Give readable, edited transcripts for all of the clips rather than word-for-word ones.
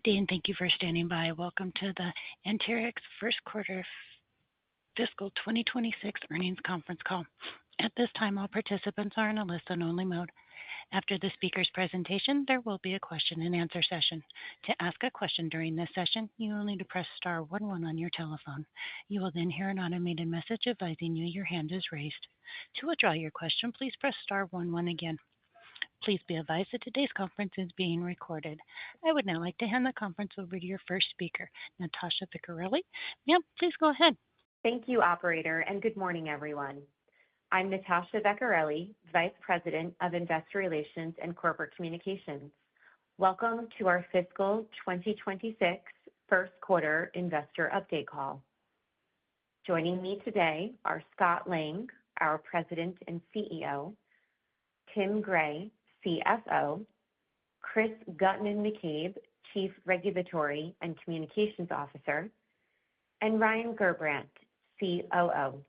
Good day, and thank you for standing by. Welcome to the Anterix first quarter fiscal 2026 earnings conference call. At this time, all participants are in a listen-only mode. After the speaker's presentation, there will be a question-and-answer session. To ask a question during this session, you will need to press star 11 on your telephone. You will then hear an automated message advising you your hand is raised. To withdraw your question, please press star 11 again. Please be advised that today's conference is being recorded. I would now like to hand the conference over to your first speaker, Natasha Vecchiarelli. Ma'am, please go ahead. Thank you, operator, and good morning, everyone. I'm Natasha Vecchiarelli, Vice President of Investor Relations and Corporate Communications. Welcome to our fiscal 2026 first quarter investor update call. Joining me today are Scott Lang, our President and CEO, Tim Gray, CFO, Chris Guttman-McCabe, Chief Regulatory and Communications Officer, and Ryan Gerbrandt, COO.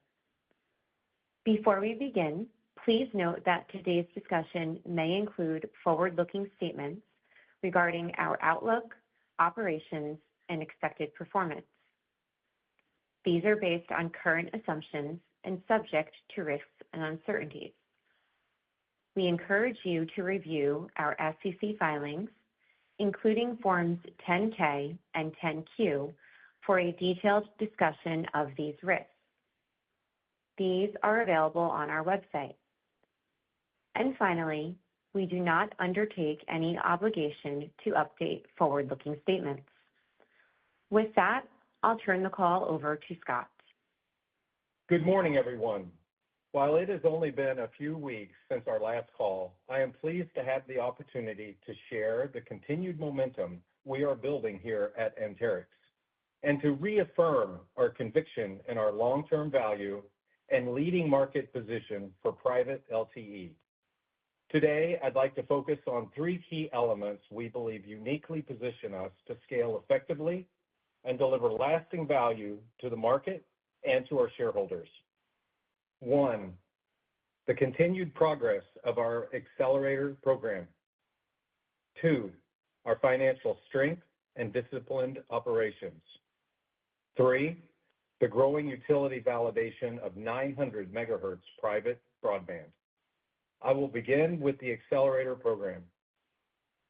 Before we begin, please note that today's discussion may include forward-looking statements regarding our outlook, operations, and expected performance. These are based on current assumptions and subject to risks and uncertainties. We encourage you to review our SEC filings, including Forms 10-K and 10-Q, for a detailed discussion of these risks. These are available on our website. And finally, we do not undertake any obligation to update forward-looking statements. With that, I'll turn the call over to Scott. Good morning, everyone. While it has only been a few weeks since our last call, I am pleased to have the opportunity to share the continued momentum we are building here at Anterix and to reaffirm our conviction in our long-term value and leading market position for private LTE. Today, I'd like to focus on three key elements we believe uniquely position us to scale effectively and deliver lasting value to the market and to our shareholders. 1, the continued progress of our accelerator program. 2, our financial strength and disciplined operations. 3, the growing utility validation of 900 megahertz private broadband. I will begin with the accelerator program.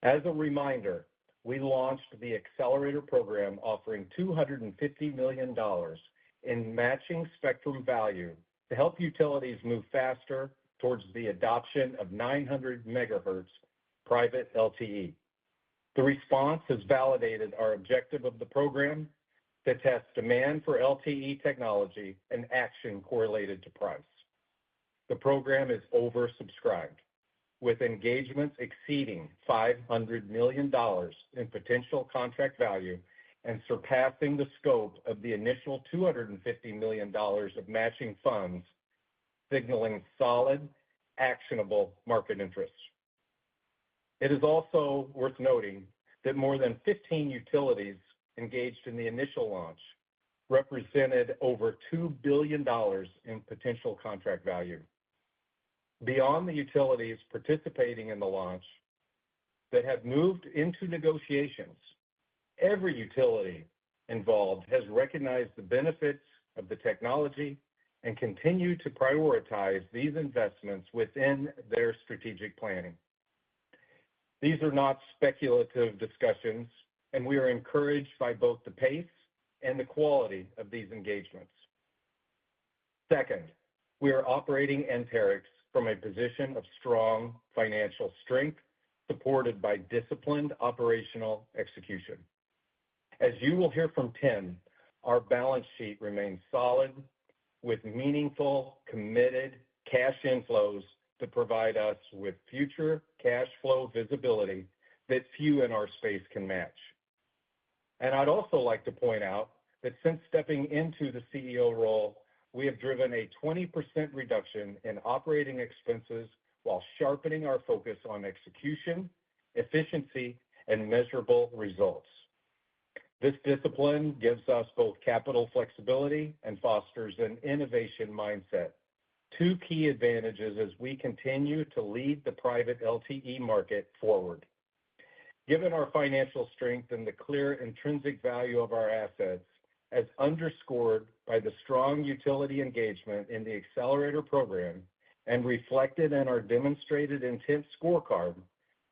As a reminder, we launched the accelerator program offering $250 million in matching spectrum value to help utilities move faster towards the adoption of 900 megahertz private LTE. The response has validated our objective of the program to test demand for LTE technology and action correlated to price. The program is oversubscribed, with engagements exceeding $500 million in potential contract value and surpassing the scope of the initial $250 million of matching funds, signaling solid, actionable market interest. It is also worth noting that more than 15 utilities engaged in the initial launch represented over $2 billion in potential contract value. Beyond the utilities participating in the launch that have moved into negotiations, every utility involved has recognized the benefits of the technology and continue to prioritize these investments within their strategic planning. These are not speculative discussions, and we are encouraged by both the pace and the quality of these engagements. Second, we are operating Anterix from a position of strong financial strength, supported by disciplined operational execution. As you will hear from Tim, our balance sheet remains solid, with meaningful, committed cash inflows to provide us with future cash flow visibility that few in our space can match. And I'd also like to point out that since stepping into the CEO role, we have driven a 20% reduction in operating expenses while sharpening our focus on execution, efficiency, and measurable results. This discipline gives us both capital flexibility and fosters an innovation mindset, two key advantages as we continue to lead the private LTE market forward. Given our financial strength and the clear intrinsic value of our assets, as underscored by the strong utility engagement in the Accelerator program and reflected in our demonstrated intent scorecard,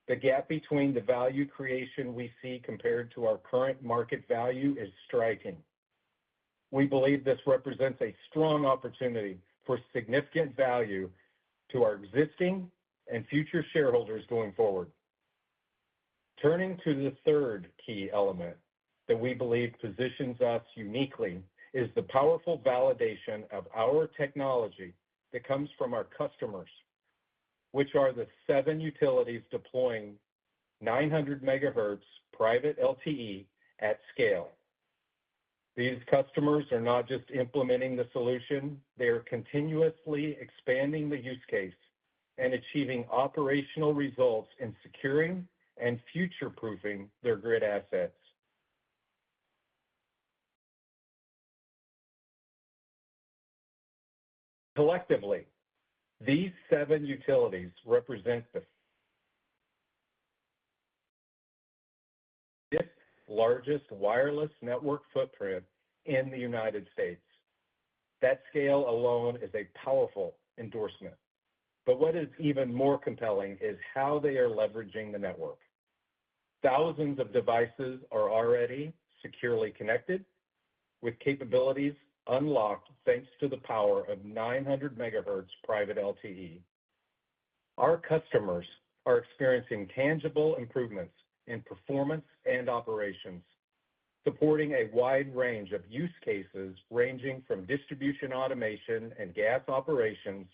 the gap between the value creation we see compared to our current market value is striking. We believe this represents a strong opportunity for significant value to our existing and future shareholders going forward. Turning to the third key element that we believe positions us uniquely is the powerful validation of our technology that comes from our customers, which are the 7 utilities deploying 900 megahertz private LTE at scale. These customers are not just implementing the solution, they are continuously expanding the use case and achieving operational results in securing and future-proofing their grid assets. Collectively, these 7 utilities represent the 5th largest wireless network footprint in the United States. That scale alone is a powerful endorsement. But what is even more compelling is how they are leveraging the network. Thousands of devices are already securely connected, with capabilities unlocked thanks to the power of 900 megahertz private LTE. Our customers are experiencing tangible improvements in performance and operations, supporting a wide range of use cases ranging from distribution automation and gas operations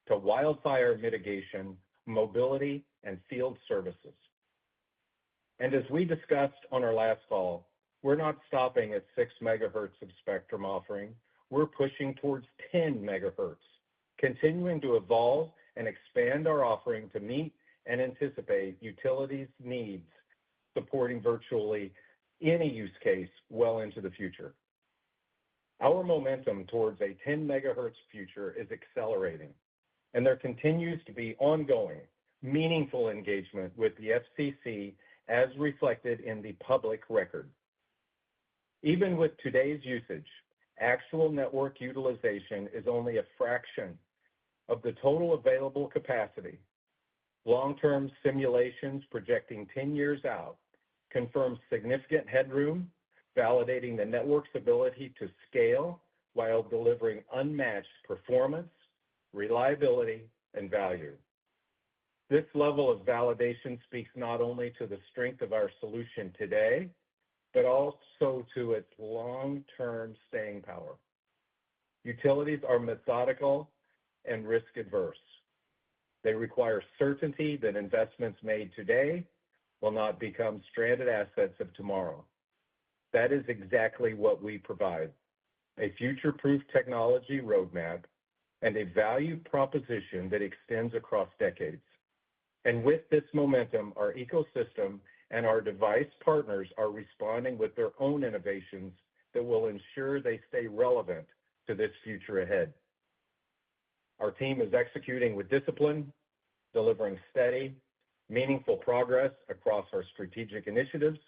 to wildfire mitigation, mobility, and field services. And as we discussed on our last call, we're not stopping at 6 megahertz of spectrum offering. We're pushing towards 10 megahertz, continuing to evolve and expand our offering to meet and anticipate utilities' needs, supporting virtually any use case well into the future. Our momentum towards a 10 megahertz future is accelerating, and there continues to be ongoing, meaningful engagement with the FCC as reflected in the public record. Even with today's usage, actual network utilization is only a fraction of the total available capacity. Long-term simulations projecting 10 years out confirm significant headroom, validating the network's ability to scale while delivering unmatched performance, reliability, and value. This level of validation speaks not only to the strength of our solution today, but also to its long-term staying power. Utilities are methodical and risk-averse. They require certainty that investments made today will not become stranded assets of tomorrow. That is exactly what we provide: a future-proof technology roadmap and a value proposition that extends across decades. And with this momentum, our ecosystem and our device partners are responding with their own innovations that will ensure they stay relevant to this future ahead. Our team is executing with discipline, delivering steady, meaningful progress across our strategic initiatives,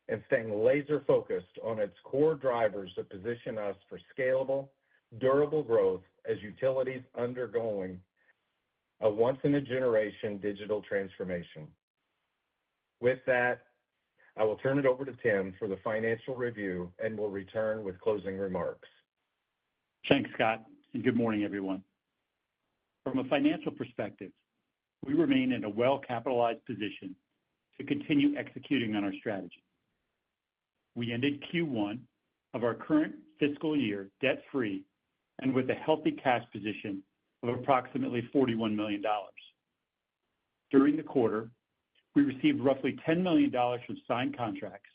and staying laser-focused on its core drivers that position us for scalable, durable growth as utilities undergoing a once-in-a-generation digital transformation. With that, I will turn it over to Tim for the financial review and will return with closing remarks. Thanks, Scott, and good morning, everyone. From a financial perspective, we remain in a well-capitalized position to continue executing on our strategy. We ended Q1 of our current fiscal year debt-free and with a healthy cash position of approximately $41 million. During the quarter, we received roughly $10 million from signed contracts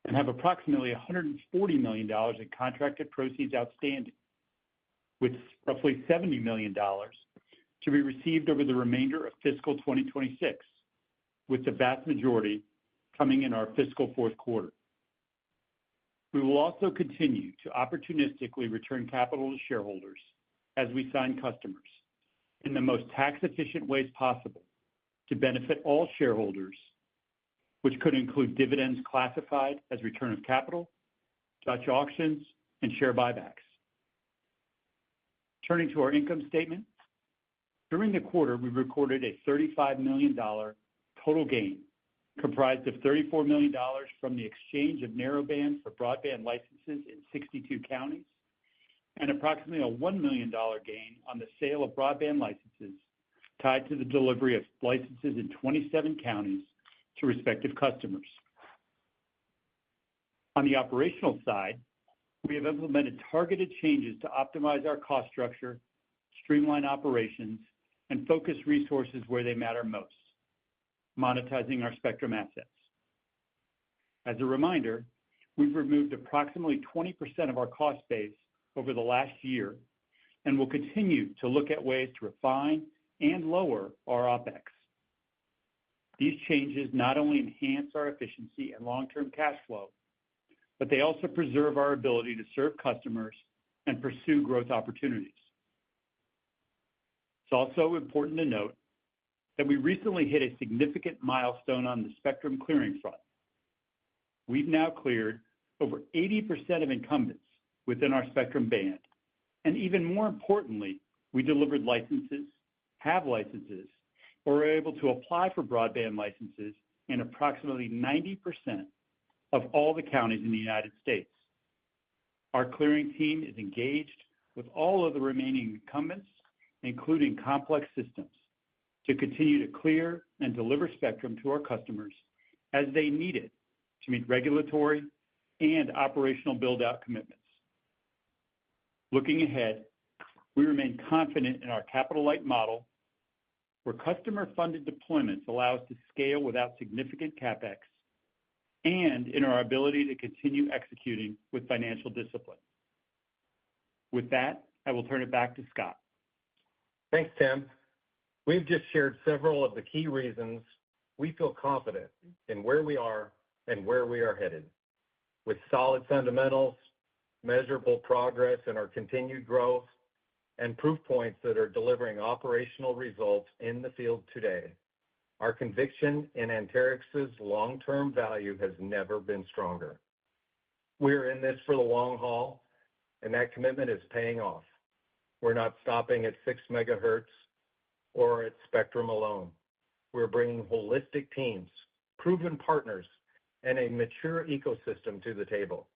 and have approximately $140 million in contracted proceeds outstanding, with roughly $70 million to be received over the remainder of fiscal 2026, with the vast majority coming in our fiscal fourth quarter. We will also continue to opportunistically return capital to shareholders as we sign customers in the most tax-efficient ways possible to benefit all shareholders which could include dividends classified as return of capital, Dutch auctions, and share buybacks. Turning to our income statement, during the quarter, we recorded a $35 million total gain, comprised of $34 million from the exchange of narrowband for broadband licenses in 62 counties, and approximately a $1 million gain on the sale of broadband licenses tied to the delivery of licenses in 27 counties to respective customers. On the operational side, we have implemented targeted changes to optimize our cost structure, streamline operations, and focus resources where they matter most, monetizing our spectrum assets. As a reminder, we've removed approximately 20% of our cost base over the last year and will continue to look at ways to refine and lower our OpEx. These changes not only enhance our efficiency and long-term cash flow, but they also preserve our ability to serve customers and pursue growth opportunities. It's also important to note that we recently hit a significant milestone on the spectrum clearing front. We've now cleared over 80% of incumbents within our spectrum band, and even more importantly, we delivered licenses, have licenses, or are able to apply for broadband licenses in approximately 90% of all the counties in the United States. Our clearing team is engaged with all of the remaining incumbents, including complex systems, to continue to clear and deliver spectrum to our customers as they need it to meet regulatory and operational build-out commitments. Looking ahead, we remain confident in our capital-light model, where customer-funded deployments allow us to scale without significant CapEx, and in our ability to continue executing with financial discipline. With that, I will turn it back to Scott. Thanks, Tim. We've just shared several of the key reasons we feel confident in where we are and where we are headed. With solid fundamentals, measurable progress in our continued growth, and proof points that are delivering operational results in the field today, our conviction in Anterix's long-term value has never been stronger. We're in this for the long haul, and that commitment is paying off. We're not stopping at 6 megahertz or at spectrum alone. We're bringing holistic teams, proven partners, and a mature ecosystem to the table.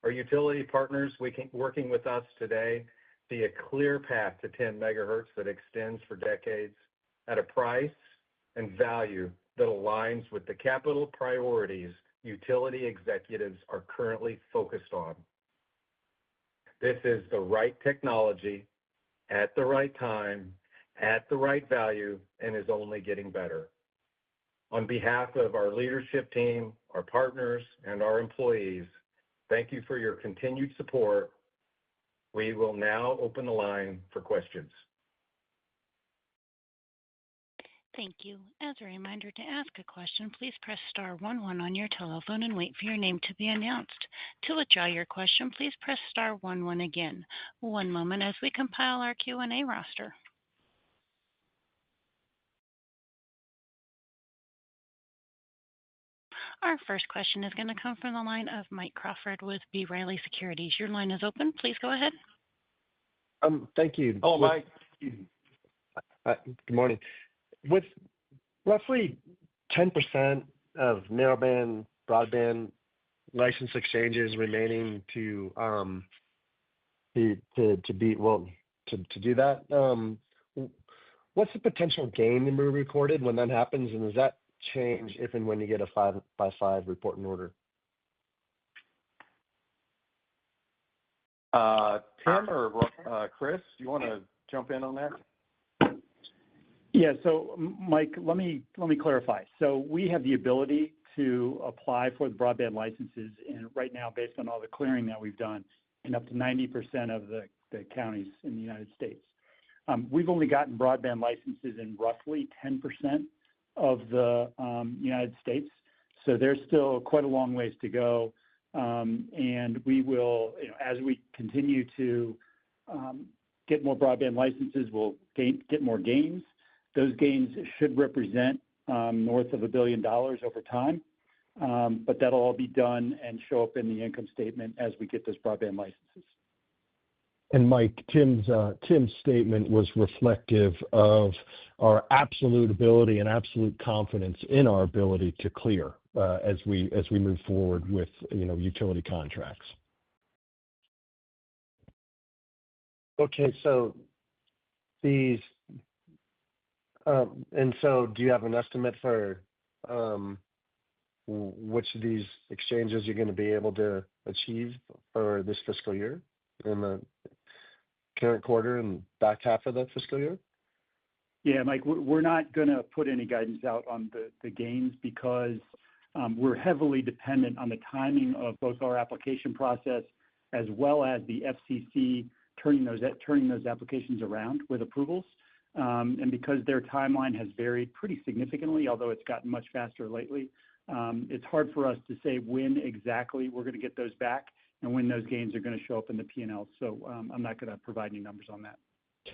Our utility partners working with us today see a clear path to 10 megahertz that extends for decades at a price and value that aligns with the capital priorities utility executives are currently focused on. This is the right technology at the right time, at the right value, and is only getting better. On behalf of our leadership team, our partners, and our employees, thank you for your continued support. We will now open the line for questions. Thank you. As a reminder, to ask a question, please press star 11 on your telephone and wait for your name to be announced. To withdraw your question, please press star 11 again. One moment as we compile our Q&A roster. Our first question is going to come from the line of Mike Crawford with B. Riley Securities. Your line is open. Please go ahead. Thank you. Oh, Mike. Good morning. With roughly 10% of narrowband broadband license exchanges remaining to do that, what's the potential gain to be recorded when that happens, and does that change if and when you get a 5x5 reporting order? Tim or Chris, do you want to jump in on that? Yeah, so Mike, let me clarify. So we have the ability to apply for the broadband licenses, and right now, based on all the clearing that we've done, in up to 90% of the counties in the United States. We've only gotten broadband licenses in roughly 10% of the United States, so there's still quite a long ways to go. And we will, as we continue to get more broadband licenses, we'll get more gains. Those gains should represent north of $1 billion over time. But that'll all be done and show up in the income statement as we get those broadband licenses. And Mike, Tim's statement was reflective of our absolute ability and absolute confidence in our ability to clear as we move forward with utility contracts. Okay, so these and so do you have an estimate for which of these exchanges you're going to be able to achieve for this fiscal year in the current quarter and back half of the fiscal year? Yeah, Mike, we're not going to put any guidance out on the gains because we're heavily dependent on the timing of both our application process as well as the FCC turning those applications around with approvals. And because their timeline has varied pretty significantly, although it's gotten much faster lately, it's hard for us to say when exactly we're going to get those back and when those gains are going to show up in the P&L. So I'm not going to provide any numbers on that.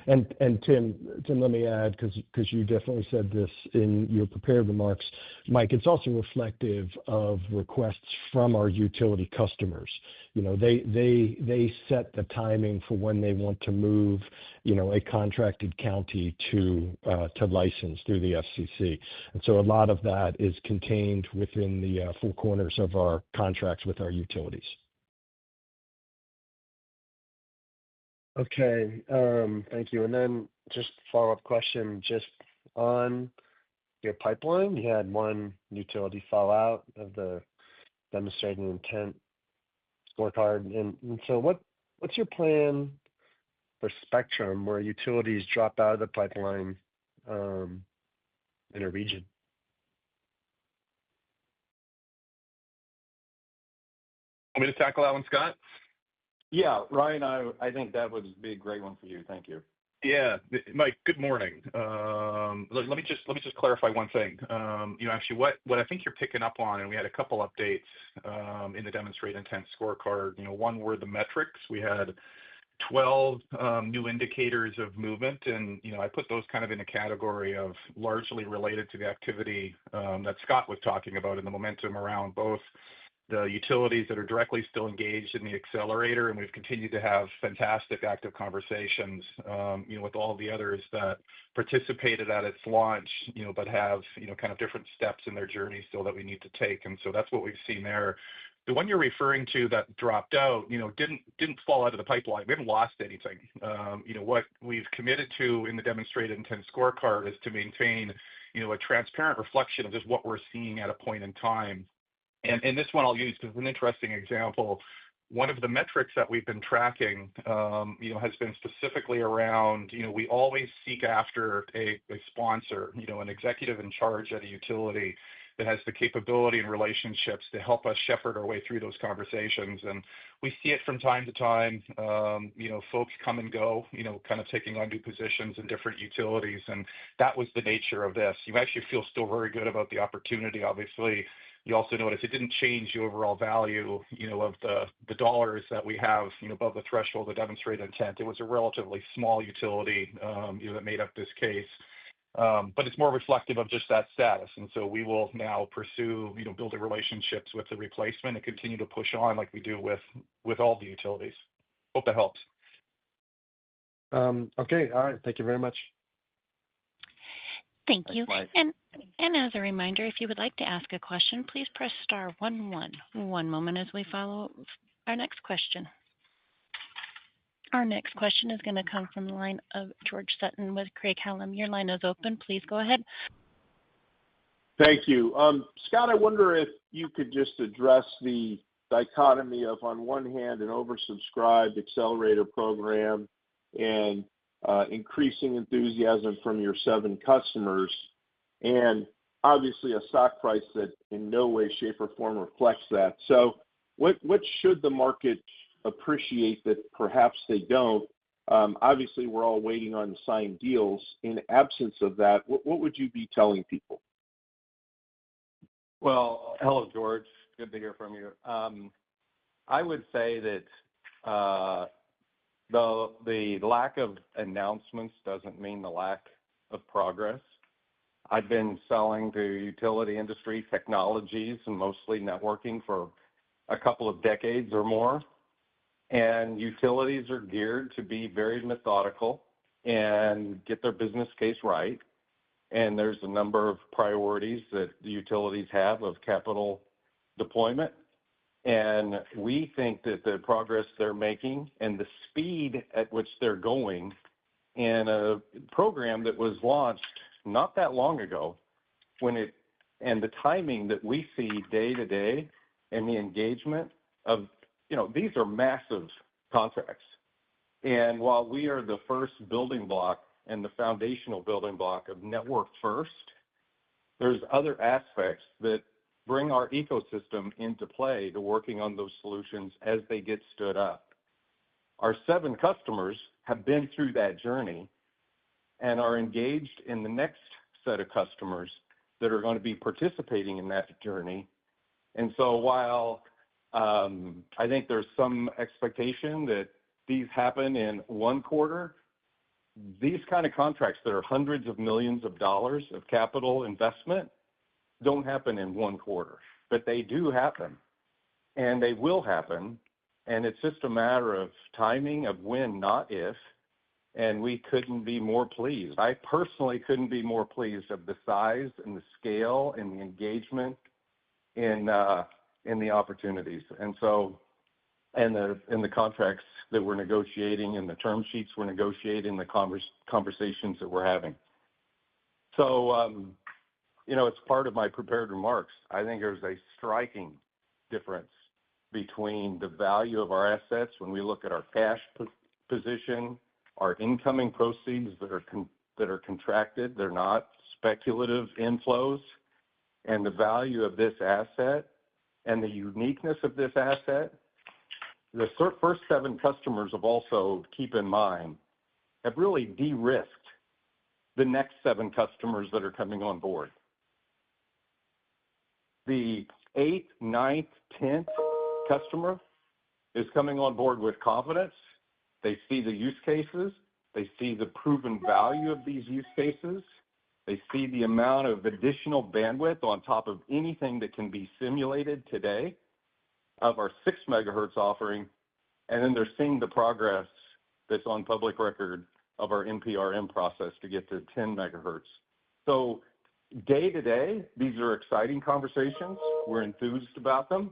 And Tim, let me add, because you definitely said this in your prepared remarks, Mike, it's also reflective of requests from our utility customers. They set the timing for when they want to move, a contracted county to license through the FCC. And so a lot of that is contained within the four corners of our contracts with our utilities. Okay, thank you. And then just follow-up question, just on your pipeline, you had one utility fall out of the demonstrated intent scorecard. And so what's your plan for spectrum where utilities drop out of the pipeline in a region? Want me to tackle that one, Scott? Yeah, Ryan, I think that would be a great one for you. Thank you. Yeah, Mike. Good morning. Let me just clarify one thing. Actually, what I think you're picking up on, and we had a couple updates in the demonstrated intent scorecard. One were the metrics. We had 12 new indicators of movement, and I put those kind of in a category of largely related to the activity that Scott was talking about and the momentum around both the utilities that are directly still engaged in the accelerator, and we've continued to have fantastic active conversations, with all the others that participated at its launch, but have, kind of different steps in their journey still that we need to take. And so that's what we've seen there. The one you're referring to that dropped out, didn't fall out of the pipeline. We haven't lost anything. What we've committed to in the demonstrated intent scorecard is to maintain, a transparent reflection of just what we're seeing at a point in time. And this one I'll use because it's an interesting example. One of the metrics that we've been tracking, has been specifically around, we always seek after a sponsor, an executive in charge at a utility that has the capability and relationships to help us shepherd our way through those conversations. And we see it from time to time, folks come and go, kind of taking on new positions in different utilities. And that was the nature of this. You actually feel still very good about the opportunity, obviously. You also notice it didn't change the overall value, of the dollars that we have, above the threshold of demonstrated intent. It was a relatively small utility, that made up this case. But it's more reflective of just that status. And so we will now pursue, building relationships with the replacement and continue to push on like we do with all the utilities. Hope that helps. Okay. All right. Thank you very much. Thank you. Thanks, And as a reminder, if you would like to ask a question, please press star 11. One moment as we follow our next question. Our next question is going to come from the line of George Sutton with Craig-Hallum. Your line is open. Please go ahead. Thank you. Scott, I wonder if you could just address the dichotomy of, on one hand, an oversubscribed accelerator program and increasing enthusiasm from your 7 customers, and obviously a stock price that in no way, shape, or form reflects that. So what should the market appreciate that perhaps they don't? Obviously, we're all waiting on signed deals. In absence of that, what would you be telling people? Well, hello, George. Good to hear from you. I would say that the lack of announcements doesn't mean the lack of progress. I've been selling to utility industry technologies and mostly networking for a couple of decades or more. And utilities are geared to be very methodical and get their business case right. And there's a number of priorities that the utilities have of capital deployment. And we think that the progress they're making and the speed at which they're going in a program that was launched not that long ago, and the timing that we see day to day and the engagement of, these are massive contracts. And while we are the first building block and the foundational building block of network first, there's other aspects that bring our ecosystem into play to working on those solutions as they get stood up. Our 7 customers have been through that journey and are engaged in the next set of customers that are going to be participating in that journey. And so while I think there's some expectation that these happen in one quarter, these kind of contracts that are hundreds of millions of dollars of capital investment don't happen in one quarter, but they do happen, and they will happen, and it's just a matter of timing of when, not if, and we couldn't be more pleased. I personally couldn't be more pleased of the size and the scale and the engagement in the opportunities. And so, and the contracts that we're negotiating and the term sheets we're negotiating, the conversations that we're having. So, it's part of my prepared remarks. I think there's a striking difference between the value of our assets when we look at our cash position, our incoming proceeds that are contracted, they're not speculative inflows, and the value of this asset and the uniqueness of this asset. The first 7 customers have also, keep in mind, have really de-risked the next 7 customers that are coming on board. The 8th, 9th, 10th customer is coming on board with confidence. They see the use cases. They see the proven value of these use cases. They see the amount of additional bandwidth on top of anything that can be simulated today of our 6 megahertz offering. And then they're seeing the progress that's on public record of our NPRM process to get to 10 megahertz. So day to day, these are exciting conversations. We're enthused about them.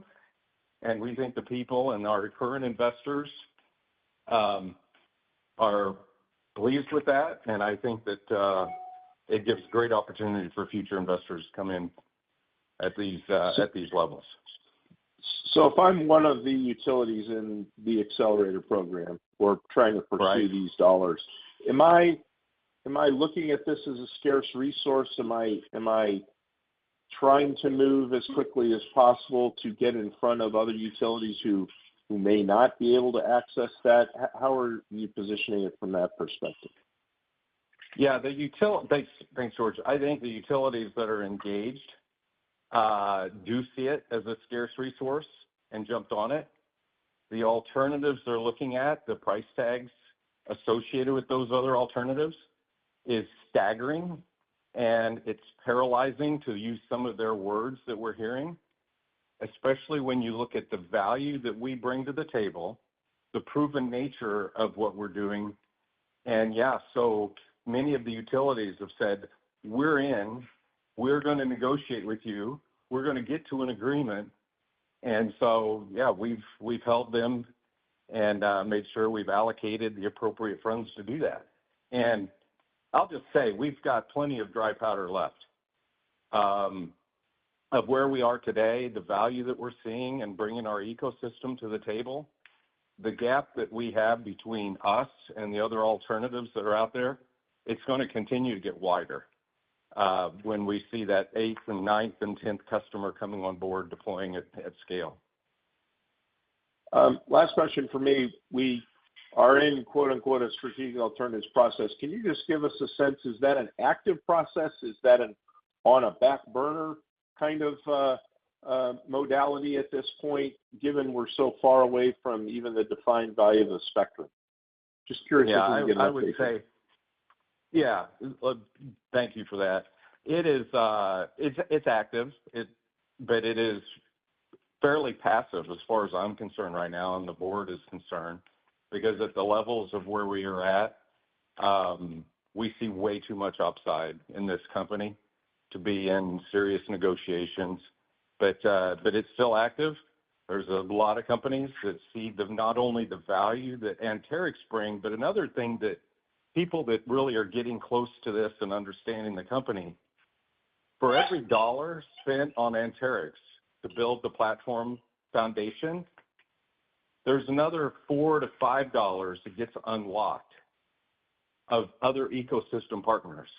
And we think the people and our current investors are pleased with that. And I think that it gives great opportunity for future investors to come in at these levels. So if I'm one of the utilities in the accelerator program or trying to pursue these dollars, am I looking at this as a scarce resource? Am I trying to move as quickly as possible to get in front of other utilities who may not be able to access that? How are you positioning it from that perspective? Yeah, thanks, George. I think the utilities that are engaged do see it as a scarce resource and jumped on it. The alternatives they're looking at, the price tags associated with those other alternatives, is staggering, and it's paralyzing, to use some of their words that we're hearing, especially when you look at the value that we bring to the table, the proven nature of what we're doing. And so many of the utilities have said, we're going to negotiate with you, we're going to get to an agreement. And so, we've held them and made sure we've allocated the appropriate funds to do that. And I'll just say, we've got plenty of dry powder left. Of where we are today, the value that we're seeing and bringing our ecosystem to the table, the gap that we have between us and the other alternatives that are out there, it's going to continue to get wider when we see that 8th and 9th and 10th customer coming on board deploying it at scale. Last question for me. We are in, quote unquote, a strategic alternatives process. Can you just give us a sense, is that an active process? Is that on a back burner kind of modality at this point, given we're so far away from even the defined value of the spectrum? Just curious if you can get an update. I would say, thank you for that. It's active, but it is fairly passive as far as I'm concerned right now, and the board is concerned, because at the levels of where we are at, we see way too much upside in this company to be in serious negotiations. But it's still active. There's a lot of companies that see not only the value that Anterix bring, but another thing that people that really are getting close to this and understanding the company, for every dollar spent on Anterix to build the platform foundation, there's another $4 to $5 that gets unlocked of other ecosystem partners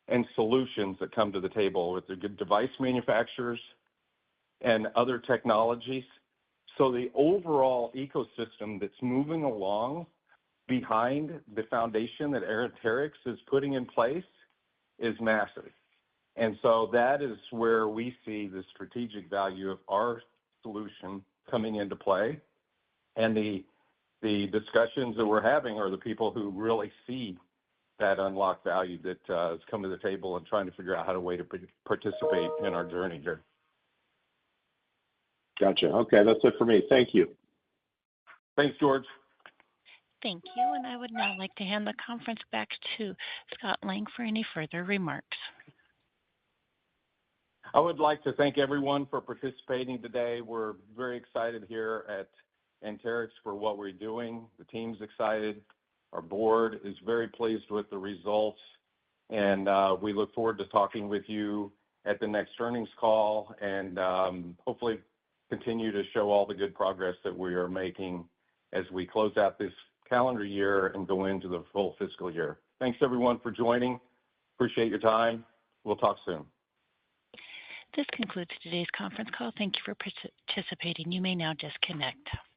and solutions that come to the table with the good device manufacturers and other technologies. So the overall ecosystem that's moving along behind the foundation that Anterix is putting in place is massive. And so that is where we see the strategic value of our solution coming into play. And the discussions that we're having are the people who really see that unlocked value that has come to the table and trying to figure out how to way to participate in our journey here. Gotcha. Okay, that's it for me. Thank you. Thanks, George. Thank you. And I would now like to hand the conference back to Scott Lang for any further remarks. I would like to thank everyone for participating today. We're very excited here at Anterix for what we're doing. The team's excited. Our board is very pleased with the results, and we look forward to talking with you at the next earnings call and hopefully continue to show all the good progress that we are making as we close out this calendar year and go into the full fiscal year. Thanks, everyone, for joining. Appreciate your time. We'll talk soon. This concludes today's conference call. Thank you for participating. You may now disconnect.